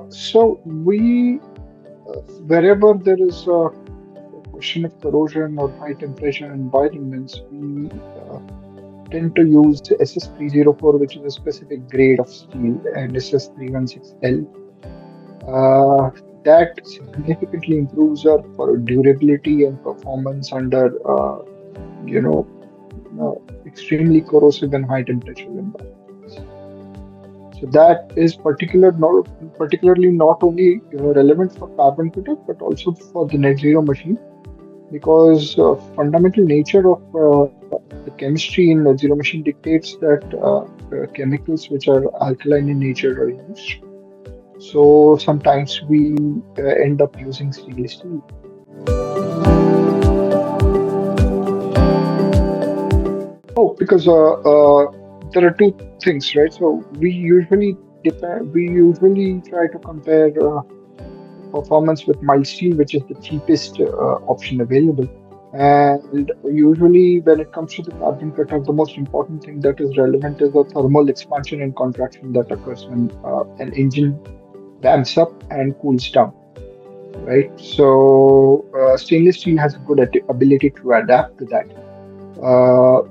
So we, wherever there is a question of corrosion or high temperature environments, we tend to use SS304, which is a specific grade of steel, and SS316L. Uh, that significantly improves our durability and performance under, you know, uh, extremely corrosive and high temperature environments. So that is particularly not only relevant for carbon fitter, but also for the net zero machine, because fundamental nature of the chemistry in net zero machine dictates that chemicals which are alkaline in nature are used. So sometimes we end up using stainless steel. Oh, because there are two things, right? So we usually try to compare performance with mild steel, which is the cheapest option available. And usually, when it comes to the carbon cutter, the most important thing that is relevant is the thermal expansion and contraction that occurs when an engine ramps up and cools down, right? So, stainless steel has a good ability to adapt to that uh,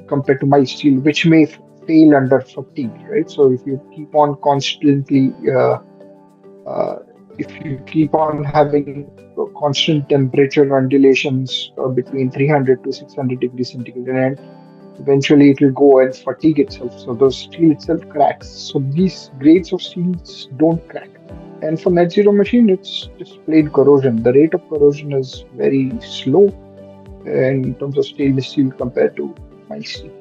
compared to mild steel, which may fail under fatigue, right? So, if you keep on constantly uh, if you keep on having constant temperature undulations between 300 to 600 degrees centigrade, and eventually it will go and fatigue itself. So the steel itself cracks. So these grades of steels don't crack. And for net zero machine, it's just plain corrosion. The rate of corrosion is very slow in terms of stainless steel compared to mild steel.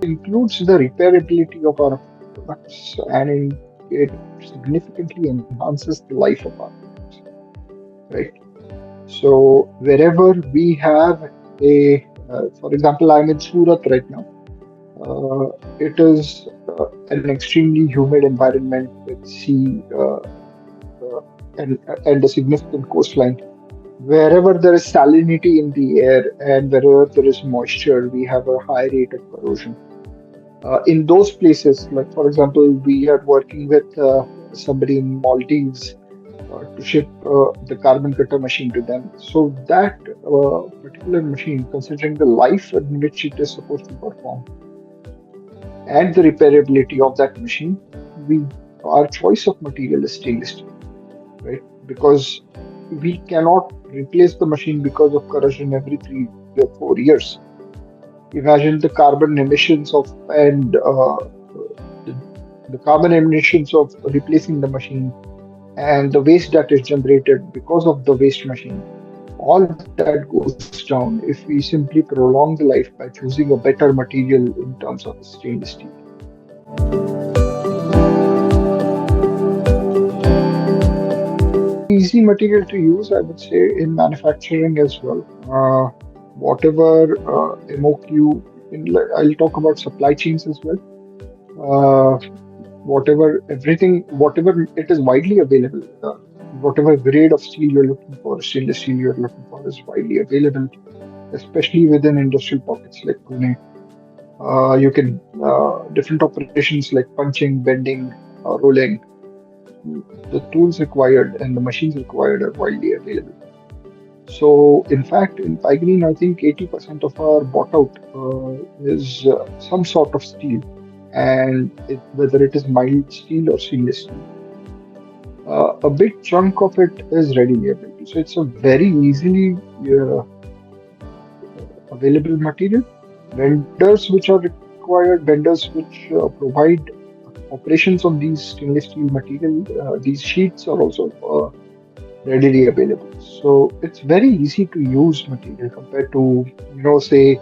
Includes the repairability of our products, and it significantly enhances the life of our products, right? So wherever we have for example, I'm in Surat right now. It is an extremely humid environment with sea and a significant coastline. Wherever there is salinity in the air and wherever there is moisture, we have a high rate of corrosion. In those places, like for example, we are working with somebody in Maldives to ship the carbon cutter machine to them. So that particular machine, considering the life in which it is supposed to perform and the repairability of that machine, we our choice of material is stainless steel, right? Because we cannot replace the machine because of corrosion every 3 or 4 years. Imagine the, the carbon emissions of replacing the machine and the waste that is generated because of the waste machine. All that goes down if we simply prolong the life by choosing a better material in terms of stainless steel. Easy material to use, I would say, in manufacturing as well. Whatever MOQ, I'll talk about supply chains as well. Whatever it is widely available. Whatever grade of steel you're looking for, stainless steel you're looking for, is widely available, especially within industrial pockets like Pune. You can different operations like punching, bending, rolling. The tools required and the machines required are widely available. So, in fact, in Pygreen, I think 80% of our bought out is some sort of steel, and whether it is mild steel or stainless steel. A big chunk of it is readily available. So, it's a very easily uh, available material. Vendors which provide operations on these stainless steel material, these sheets are also readily available. So it's very easy to use material compared to, say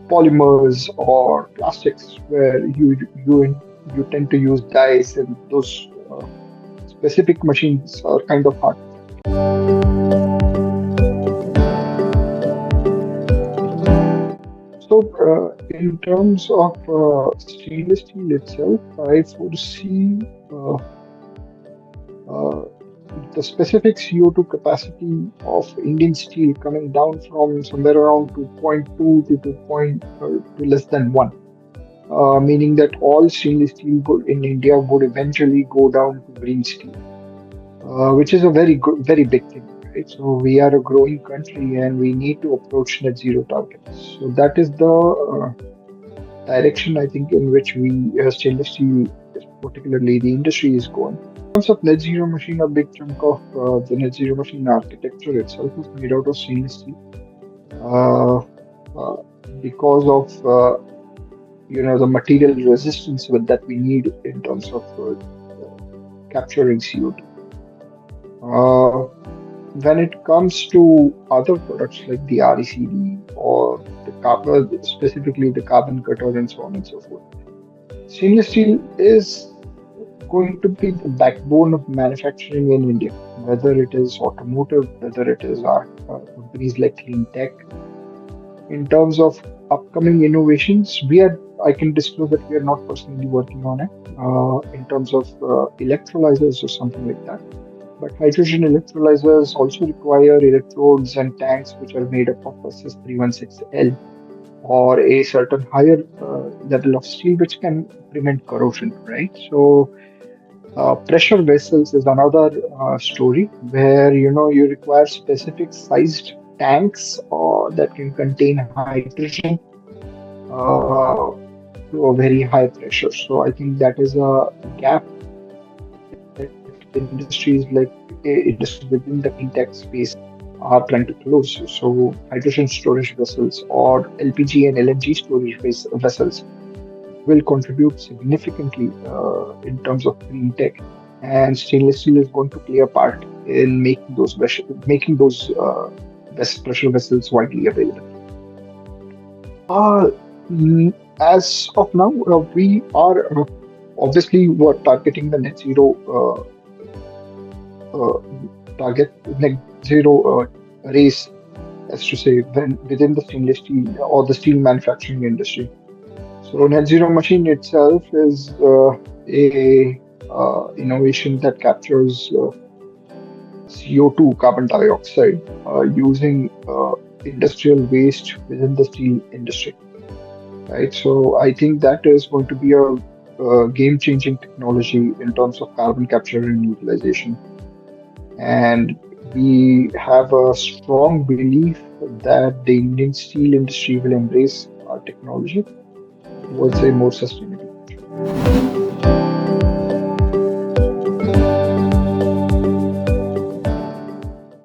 polymers or plastics, where you tend to use dyes, and those specific machines are kind of hard. So in terms of stainless steel itself, I foresee uh, the specific CO2 capacity of Indian steel coming down from somewhere around 2.2 to 2 to less than 1. meaning that all stainless steel in India would eventually go down to green steel, which is a very good, very big thing, right? So we are a growing country and we need to approach net zero targets. So that is the direction I think in which we, stainless steel, particularly the industry, is going. In terms of net zero machine, a big chunk of the net zero machine architecture itself is made out of stainless steel. Uh, uh, because of the material resistance with that we need in terms of capturing CO2. Uh, when it comes to other products like the RECD or the carbon, specifically the carbon cutter and so on and so forth, stainless steel is going to be the backbone of manufacturing in India, whether it is automotive, whether it is our companies like clean tech. In terms of upcoming innovations, I can disclose that we are not personally working on it in terms of electrolyzers or something like that. But hydrogen electrolyzers also require electrodes and tanks which are made up of SS316L or a certain higher level of steel which can prevent corrosion, right? So pressure vessels is another story where you require specific sized tanks that can contain hydrogen uh, to a very high pressure. So I think that is a gap that industries like industries within the clean tech space are trying to close. So hydrogen storage vessels or LPG and LNG storage vessels will contribute significantly in terms of clean tech, and stainless steel is going to play a part in making those best pressure vessels widely available. Uh, as of now, we are obviously we're targeting the net zero target, net zero race, as to say, when within the stainless steel or the steel manufacturing industry. So net zero machine itself is a innovation that captures CO2, carbon dioxide, using industrial waste within the steel industry, right? So I think that is going to be a game-changing technology in terms of carbon capture and utilization. And we have a strong belief that the Indian steel industry will embrace our technology towards a more sustainable future.